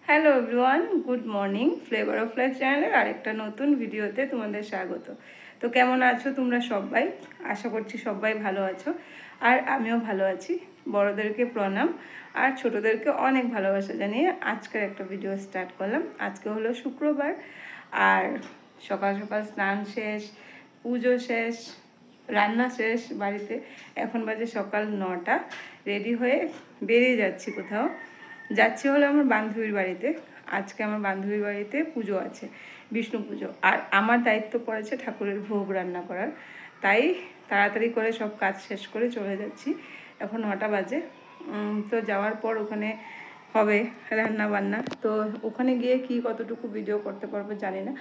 Hello everyone, good morning. Flavour of life চ্যানেলের আরেকটা নতুন ভিডিওতে তোমাদের স্বাগত। তো কেমন আছো তোমরা সবাই? আশা করছি সবাই ভালো আছো, আর আমিও ভালো আছি। বড়োদেরকে প্রণাম আর ছোটোদেরকে অনেক ভালোবাসা জানিয়ে আজকের একটা ভিডিও স্টার্ট করলাম। আজকে হলো শুক্রবার, আর সকাল সকাল স্নান শেষ, পুজো শেষ, রান্না শেষ বাড়িতে। এখন বাজে সকাল 9টা। রেডি হয়ে বেরিয়ে যাচ্ছি কোথাও। যাচ্ছি হলো আমার বান্ধবীর বাড়িতে। আজকে আমার বান্ধবীর বাড়িতে পুজো আছে, বিষ্ণু পুজো, আর আমার দায়িত্ব পড়েছে ঠাকুরের ভোগ রান্না করার। তাই তাড়াতাড়ি করে সব কাজ শেষ করে চলে যাচ্ছি। এখন 9টা বাজে। তো যাওয়ার পর ওখানে হবে রান্না বান্না। তো ওখানে গিয়ে কি কতটুকু ভিডিও করতে পারবো জানি না।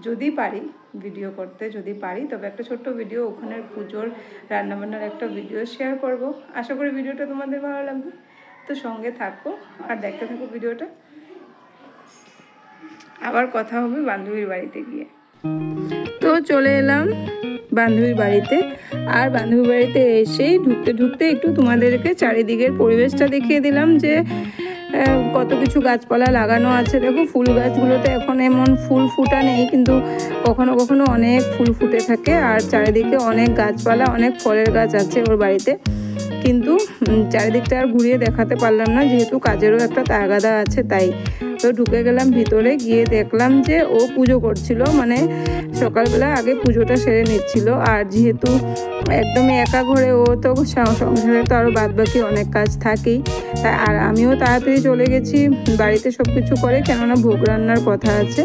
যদি পারি ভিডিও করতে, যদি পারি তবে একটা ছোট্ট ভিডিও ওখানের পুজোর রান্নাবান্নার একটা ভিডিও শেয়ার করব। আশা করি ভিডিওটা তোমাদের ভালো লাগবে। তো সঙ্গে থাকো আর দেখতে থাকো ভিডিওটা। আবার কথা হবে বান্ধবীর বাড়িতে গিয়ে। তো চলে এলাম বান্ধবীর বাড়িতে, আর বান্ধবীর বাড়িতে এসেই ঢুকতে ঢুকতে একটু তোমাদেরকে চারিদিকের পরিবেশটা দেখিয়ে দিলাম যে কত কিছু গাছপালা লাগানো আছে। দেখো ফুল গাছগুলোতে এখন এমন ফুল ফুটা নেই, কিন্তু কখনো কখনো অনেক ফুল ফুটে থাকে। আর চারিদিকে অনেক গাছপালা, অনেক ফলের গাছ আছে ওর বাড়িতে, কিন্তু চারিদিকটা আর ঘুরিয়ে দেখাতে পারলাম না, যেহেতু কাজেরও একটা তাগাদা আছে তাই। তো ঢুকে গেলাম ভিতরে, গিয়ে দেখলাম যে ও পুজো করছিল, মানে সকালবেলা আগে পুজোটা সেরে নিচ্ছিল। আর যেহেতু একদমই একা ঘরে, ও তো সংসারে তো আরও বাদবাকি অনেক কাজ থাকেই, তাই আর আমিও তাড়াতাড়ি চলে গেছি বাড়িতে সব কিছু করে, কেননা ভোগ রান্নার কথা আছে।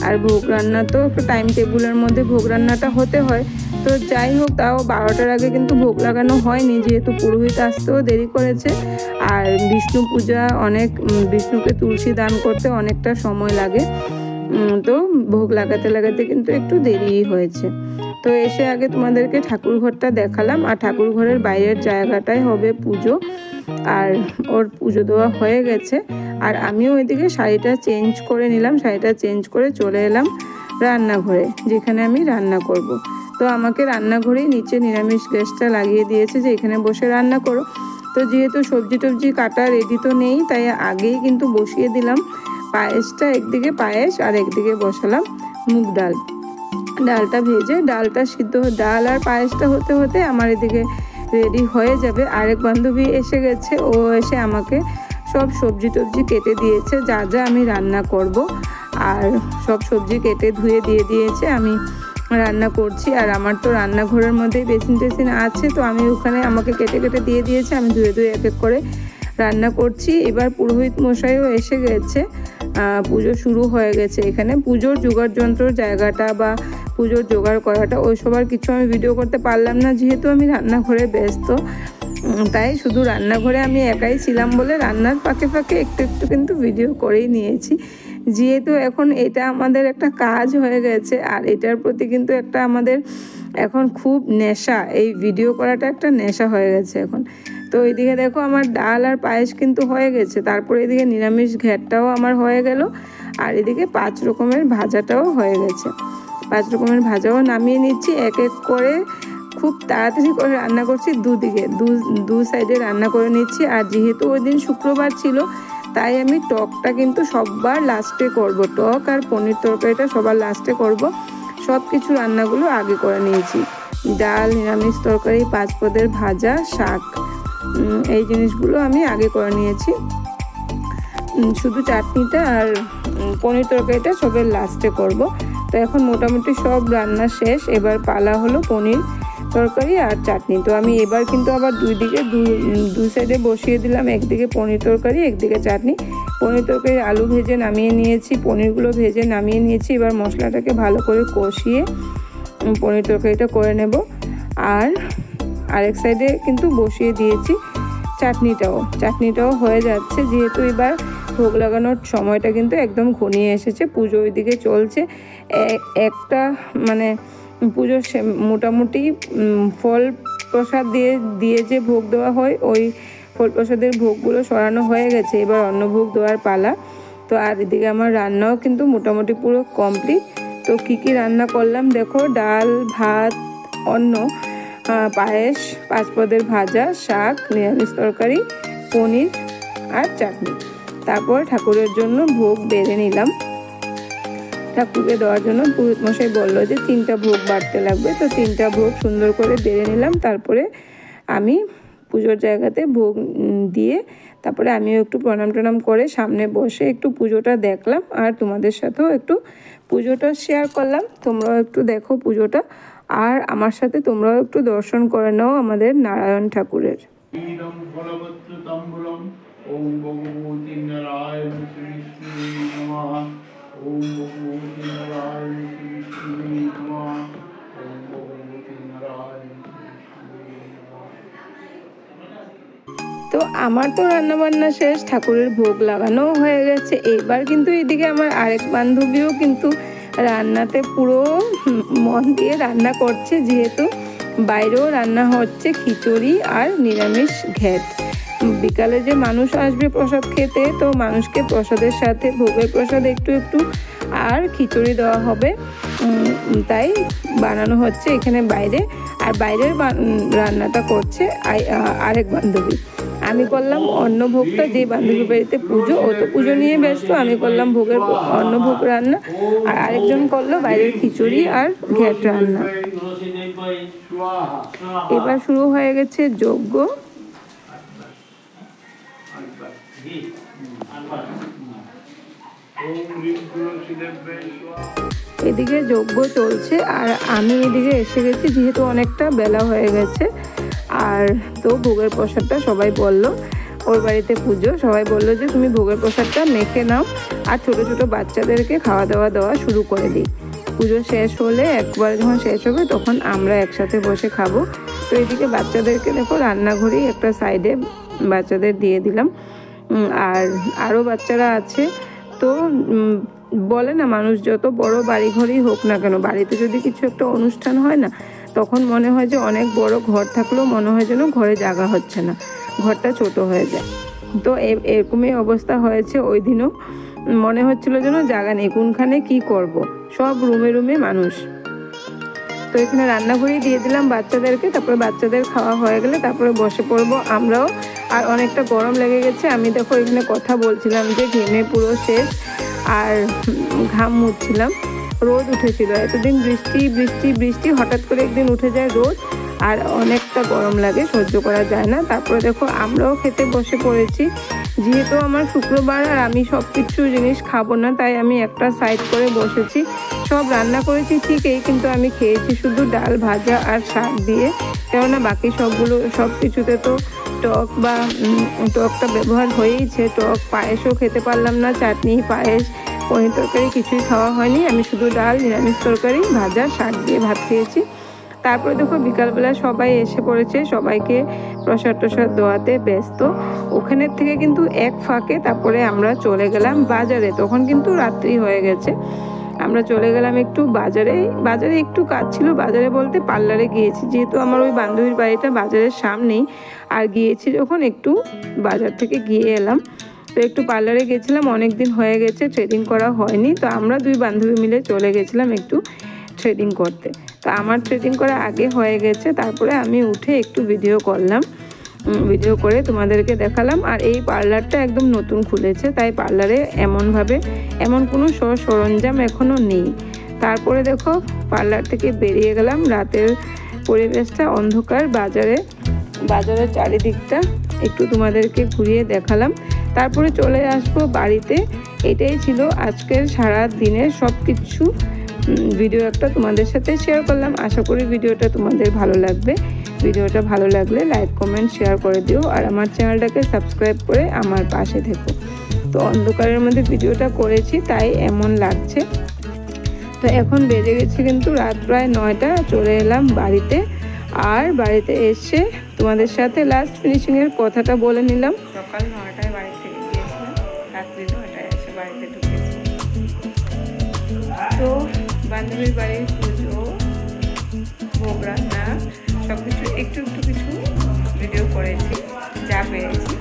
আর ভোগ রান্না তো একটু টাইম টেবিলের মধ্যে ভোগ রান্নাটা হতে হয়। তো যাই হোক, তাও 12টার আগে কিন্তু ভোগ লাগানো হয়নি, যেহেতু পুরোহিত আসতেও দেরি করেছে। আর বিষ্ণু পূজা অনেক, বিষ্ণুকে তুলসী দান করতে অনেকটা সময় লাগে। তো ভোগ লাগাতে লাগাতে কিন্তু একটু দেরিই হয়েছে। তো এসে আগে তোমাদেরকে ঠাকুর ঘরটা দেখালাম, আর ঠাকুর ঘরের বাইরের জায়গাটাই হবে পুজো। আর ওর পুজো দেওয়া হয়ে গেছে, আর আমিও ওইদিকে শাড়িটা চেঞ্জ করে নিলাম। শাড়িটা চেঞ্জ করে চলে এলাম রান্নাঘরে, যেখানে আমি রান্না করব। তো আমাকে রান্নাঘরেই নিচে নিরামিষ গ্যাসটা লাগিয়ে দিয়েছে যে এখানে বসে রান্না করো। তো যেহেতু সবজি টবজি কাটা রেডি তো নেই, তাই আগেই কিন্তু বসিয়ে দিলাম পায়েসটা। একদিকে পায়েস আর একদিকে বসালাম মুগ ডাল। ডালটা ভেজে, ডালটা সিদ্ধ, ডাল আর পায়েসটা হতে হতে আমার এদিকে রেডি হয়ে যাবে। আরেক বান্ধবী এসে গেছে, ও এসে আমাকে সব সবজি টবজি কেটে দিয়েছে যা যা আমি রান্না করব। আর সব সবজি কেটে ধুয়ে দিয়ে দিয়েছে, আমি রান্না করছি। আর আমার তো রান্নাঘরের মধ্যেই বেসিন টেসিন আছে, তো আমি ওখানে আমাকে কেটে কেটে দিয়ে দিয়েছে, আমি ধুয়ে ধুয়ে এক এক করে রান্না করছি। এবার পুরোহিত মশাইও এসে গেছে, পুজো শুরু হয়ে গেছে। এখানে পুজোর জোগাড় যন্ত্রর জায়গাটা বা পুজোর জোগাড় করাটা ওই সবার কিছু আমি ভিডিও করতে পারলাম না, যেহেতু আমি রান্নাঘরে ব্যস্ত। তাই শুধু রান্নাঘরে আমি একাই ছিলাম বলে রান্নার ফাঁকে ফাঁকে একটু একটু কিন্তু ভিডিও করেই নিয়েছি, যেহেতু এখন এটা আমাদের একটা কাজ হয়ে গেছে। আর এটার প্রতি কিন্তু একটা আমাদের এখন খুব নেশা, এই ভিডিও করাটা একটা নেশা হয়ে গেছে এখন। তো এইদিকে দেখো আমার ডাল আর পায়েস কিন্তু হয়ে গেছে, তারপরে এদিকে নিরামিষ ঘ্যাটটাও আমার হয়ে গেল, আর এদিকে 5 রকমের ভাজাটাও হয়ে গেছে। 5 রকমের ভাজাও নামিয়ে নিচ্ছি এক এক করে। খুব তাড়াতাড়ি করে রান্না করছি, দুদিকে দু সাইডে রান্না করে নিচ্ছি। আর যেহেতু ওই দিন শুক্রবার ছিল, তাই আমি টকটা কিন্তু সবার লাস্টে করব। টক আর পনির তরকারিটা সবার লাস্টে করব। সব কিছু রান্নাগুলো আগে করে নিয়েছি। ডাল, নিরামিষ তরকারি, 5 পদের ভাজা, শাক, এই জিনিসগুলো আমি আগে করে নিয়েছি। শুধু চাটনিটা আর পনির তরকারিটা সবের লাস্টে করব। তো এখন মোটামুটি সব রান্না শেষ, এবার পালা হলো পনির তরকারি আর চাটনি। তো আমি এবার কিন্তু আবার দুই সাইডে বসিয়ে দিলাম, একদিকে পনির তরকারি, একদিকে চাটনি। পনির তরকারি আলু ভেজে নামিয়ে নিয়েছি, পনিরগুলো ভেজে নামিয়ে নিয়েছি। এবার মশলাটাকে ভালো করে কষিয়ে পনির তরকারিটা করে নেব। আর আরেক সাইডে কিন্তু বসিয়ে দিয়েছি চাটনিটাও হয়ে যাচ্ছে, যেহেতু এবার ভোগ লাগানোর সময়টা কিন্তু একদম ঘনিয়ে এসেছে। পুজো ওইদিকে চলছে। একটা মানে পুজো মোটামুটি ফল প্রসাদ দিয়ে যে ভোগ দেওয়া হয়, ওই ফল প্রসাদের ভোগগুলো সরানো হয়ে গেছে, এবার অন্নভোগ দেওয়ার পালা। তো আর এদিকে আমার রান্নাও কিন্তু মোটামুটি পুরো কমপ্লিট। তো কী রান্না করলাম দেখো, ডাল, ভাত, অন্ন, পায়েস, 5 পদের ভাজা, শাক, নিরামিষ তরকারি, পনির আর চাটনি। তারপর ঠাকুরের জন্য ভোগ বেড়ে নিলাম। ঠাকুরকে দেওয়ার জন্য পুরোহিত মশাই বললো যে 3টা ভোগ বাড়তে লাগবে, তো 3টা ভোগ সুন্দর করে বেড়ে নিলাম। তারপরে আমি পুজোর জায়গাতে ভোগ দিয়ে তারপরে আমিও একটু প্রণাম টনাম করে সামনে বসে একটু পুজোটা দেখলাম আর তোমাদের সাথেও একটু পুজোটা শেয়ার করলাম। তোমরাও একটু দেখো পুজোটা আর আমার সাথে তোমরাও একটু দর্শন করে নাও আমাদের নারায়ণ ঠাকুরের। তো আমার তো রান্নাবান্না শেষ, ঠাকুরের ভোগ লাগানো হয়ে গেছে। এইবার কিন্তু এদিকে আমার আরেক বান্ধবীও কিন্তু রান্নাতে পুরো মন দিয়ে রান্না করছে, যেহেতু বাইরেও রান্না হচ্ছে খিচুড়ি আর নিরামিষ ঘ্যাট। বিকালে যে মানুষ আসবে প্রসাদ খেতে, তো মানুষকে প্রসাদের সাথে ভোগের প্রসাদ একটু একটু আর খিচুড়ি দেওয়া হবে, তাই বানানো হচ্ছে এখানে বাইরে। আর বাইরের রান্নাটা করছে আরেক বান্ধবী। আমি করলাম অন্নভোগটা, যে বান্ধবীর বাড়িতে পুজো, ও তো পুজো নিয়ে ব্যস্ত, আমি করলাম ভোগের অন্নভোগ রান্না, আর আরেকজন করলো বাইরের খিচুড়ি আর ঘ্যাট রান্না। এবার শুরু হয়ে গেছে যজ্ঞ। এদিকে যজ্ঞ চলছে আর আমি এদিকে এসে গেছি, যেহেতু অনেকটা বেলা হয়ে গেছে। আর তো ভোগের প্রসাদটা সবাই বলল, ওর বাড়িতে পুজো, সবাই বললো যে তুমি ভোগের প্রসাদটা মেখে নাও আর ছোট ছোট বাচ্চাদেরকে খাওয়া দাওয়া দেওয়া শুরু করে দিই। পুজো শেষ হলে একবার যখন শেষ হবে তখন আমরা একসাথে বসে খাবো। তো এদিকে বাচ্চাদেরকে দেখো রান্নাঘরেই একটা সাইডে বাচ্চাদের দিয়ে দিলাম। আর আরও বাচ্চারা আছে। তো বলে না, মানুষ যত বড় বাড়ি ঘরই হোক না কেন, বাড়িতে যদি কিছু একটা অনুষ্ঠান হয় না, তখন মনে হয় যে অনেক বড় ঘর থাকলেও মনে হয় যেন ঘরে জায়গা হচ্ছে না, ঘরটা ছোট হয়ে যায়। তো এরকমই অবস্থা হয়েছে। ওই দিনও মনে হচ্ছিল যেন জায়গা নেই, কোনখানে কি করব, সব রুমে রুমে মানুষ। তো এখানে রান্নাঘরেই দিয়ে দিলাম বাচ্চাদেরকে। তারপরে বাচ্চাদের খাওয়া হয়ে গেলে তারপরে বসে পড়বো আমরাও। আর অনেকটা গরম লেগে গেছে। আমি দেখো এখানে কথা বলছিলাম যে ঘেমে পুরো শেষ আর ঘাম মুছছিলাম। রোদ উঠেছিল, এতদিন বৃষ্টি বৃষ্টি বৃষ্টি, হঠাৎ করে একদিন উঠে যায় রোদ আর অনেকটা গরম লাগে, সহ্য করা যায় না। তারপরে দেখো আমরাও খেতে বসে পড়েছি। যেহেতু আমার শুক্রবার আর আমি সব কিছু জিনিস খাবো না, তাই আমি একটা সাইড করে বসেছি। সব রান্না করেছি ঠিকই, কিন্তু আমি খেয়েছি শুধু ডাল ভাজা আর শাক দিয়ে, কেননা বাকি সব কিছুতে তো টক বা টকটা ব্যবহার হয়েইছে। টক পায়েসও খেতে পারলাম না, চাটনি পায়েস পনির তরকারি কিছুই খাওয়া হয়নি। আমি শুধু ডাল, নিরামিষ তরকারি, ভাজা, শাক দিয়ে ভাত খেয়েছি। তারপরে দেখো বিকালবেলা সবাই এসে পড়েছে, সবাইকে প্রসাদ টসাদ দেওয়াতে ব্যস্ত। ওখানের থেকে কিন্তু এক ফাঁকে তারপরে আমরা চলে গেলাম বাজারে। তখন কিন্তু রাত্রি হয়ে গেছে। আমরা চলে গেলাম একটু বাজারে একটু কাজ ছিল। বাজারে বলতে পার্লারে গিয়েছি, যেহেতু আমার ওই বান্ধবীর বাড়িটা বাজারের সামনেই। আর গিয়েছি যখন একটু বাজার থেকে গিয়ে এলাম। তো একটু পার্লারে গেছিলাম, অনেক দিন হয়ে গেছে থ্রেডিং করা হয়নি। তো আমরা দুই বান্ধবী মিলে চলে গেছিলাম একটু থ্রেডিং করতে। তো আমার থ্রেডিং করা আগে হয়ে গেছে, তারপরে আমি উঠে একটু ভিডিও করলাম, ভিডিও করে তোমাদেরকে দেখালাম। আর এই পার্লারটা একদম নতুন খুলেছে, তাই পার্লারে এমন কোনো সরঞ্জাম এখনও নেই। তারপরে দেখো পার্লার থেকে বেরিয়ে গেলাম। রাতের পরিবেশটা অন্ধকার, বাজারের চারিদিকটা একটু তোমাদেরকে ঘুরিয়ে দেখালাম। তারপরে চলে আসবো বাড়িতে। এটাই ছিল আজকের সারা দিনের সব কিছু ভিডিও একটা তোমাদের সাথে শেয়ার করলাম। আশা করি ভিডিওটা তোমাদের ভালো লাগবে। ভিডিওটা ভালো লাগলে লাইক কমেন্ট শেয়ার করে দিও, আর আমার চ্যানেলটাকে সাবস্ক্রাইব করে আমার পাশে থেকো। তো অন্ধকারের মধ্যে ভিডিওটা করেছি তাই এমন লাগছে। তো এখন বেজে গেছে কিন্তু রাত প্রায় 9টা। চলে এলাম বাড়িতে। আর বাড়িতে এসে তোমাদের সাথে লাস্ট ফিনিশিংয়ের কথাটা বলে নিলাম। সকাল 9টায় বাড়ি থেকে গিয়েছিলাম, রাত্রি 9টায় এসে বাড়িতে ঢুকেছি। তো বান্ধবীর বাড়ির পুজো, ভোগ রান্না সব কিছু একটু কিছু ভিডিও করেছি, যা পেরেছি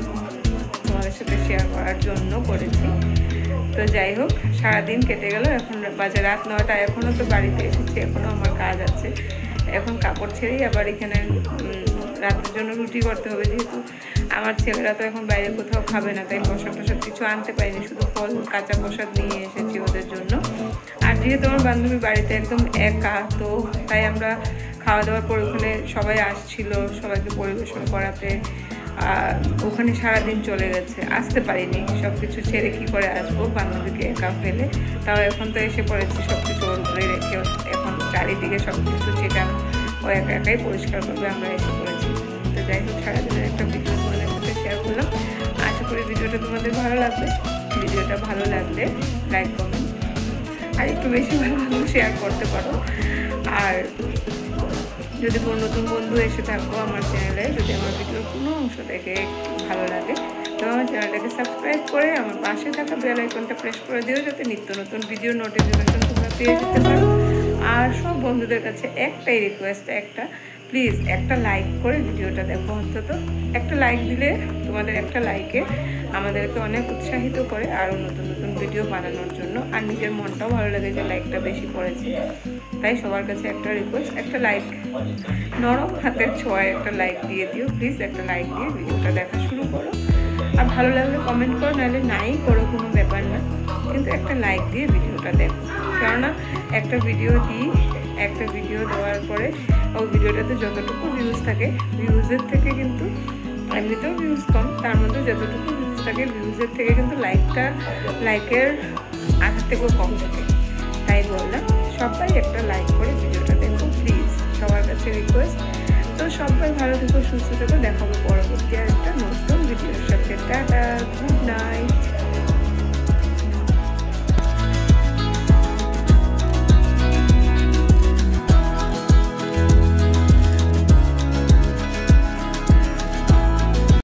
তোমাদের সাথে শেয়ার করার জন্য করেছি। তো যাই হোক, সারাদিন কেটে গেল। এখন বাজে রাত 9টা, এখনও তো বাড়িতে এসেছি, এখনও আমার কাজ আছে। এখন কাপড় ছেড়েই আবার এখানে রাতের জন্য রুটি করতে হবে, যেহেতু আমার ছেলেরা তো এখন বাইরে কোথাও খাবে না, তাই প্রসাদ টসাদ কিছু আনতে পারিনি, শুধু ফল কাঁচা প্রসাদ নিয়ে এসেছি ওদের জন্য। আর যেহেতু আমার বান্ধবীর বাড়িতে একদম একা, তো তাই আমরা খাওয়া দাওয়ার পর ওখানে সবাই আসছিল সবাইকে পরিবেশন করাতে, আর ওখানে সারাদিন চলে গেছে, আসতে পারিনি। সব কিছু ছেড়ে কী করে আসবো বান্ধবীকে একা ফেলে, তাও এখন তো এসে পড়েছি সব কিছু ওর উপরে রেখে, এখন চারিদিকে সব কিছু ছেটানো ও একা একাই পরিষ্কার করবে, আমরা এসে পড়েছি। তো যাই হোক, সারাদিনের একটা ভিডিও তোমাদের সাথে শেয়ার করলাম। আশা করি ভিডিওটা তোমাদের ভালো লাগবে। ভিডিওটা ভালো লাগলে লাইক কমেন্ট আর একটু বেশি ভালো লাগলে শেয়ার করতে পারো। আর যদি কোনো নতুন বন্ধু এসে থাকো আমার চ্যানেলে, যদি আমার ভিডিওর কোনো অংশ দেখে ভালো লাগে, তো আমার চ্যানেলটাকে সাবস্ক্রাইব করে আমার পাশে থাকা বেল আইকনটা প্রেস করে দিও, যাতে নিত্য নতুন ভিডিও নোটিফিকেশন তোমরা পেয়ে যেতে পারো। আর সব বন্ধুদের কাছে একটাই রিকোয়েস্ট, প্লিজ একটা লাইক করে ভিডিওটা দেখো। অন্তত একটা লাইক দিলে, তোমাদের একটা লাইকে আমাদেরকে অনেক উৎসাহিত করে আরও নতুন নতুন ভিডিও বানানোর জন্য। আর নিজের মনটাও ভালো লাগে যে লাইকটা বেশি পড়েছে। তাই সবার কাছে একটা রিকোয়েস্ট, একটা লাইক, নরম হাতের ছোঁয়ায় একটা লাইক দিয়ে দিও প্লিজ। একটা লাইক দিয়ে ভিডিওটা দেখা শুরু করো। আর ভালো লাগলে কমেন্ট করো, নাহলে নাই করো, কোনো ব্যাপার না, কিন্তু একটা লাইক দিয়ে ভিডিওটা দেখো। কেননা একটা ভিডিও দেওয়ার পরে ওই ভিডিওটাতে যতটুকু ভিউজ থাকে, ভিউজের থেকে কিন্তু এমনিতেও ভিউজ কম, তার মধ্যে যতটুকু ভিউজ থাকে ভিউজের থেকে কিন্তু লাইকের আধার থেকেও কম থাকে। তাই বললাম সবাই একটা লাইক করে ভিডিওটা দেখো প্লিজ, সবার কাছে রিকোয়েস্ট। তো সবাই ভালো থেকো, সুস্থ থেকো, দেখাবো পরবর্তী আর একটা নতুন ভিডিওর সাথে। Tata, good night.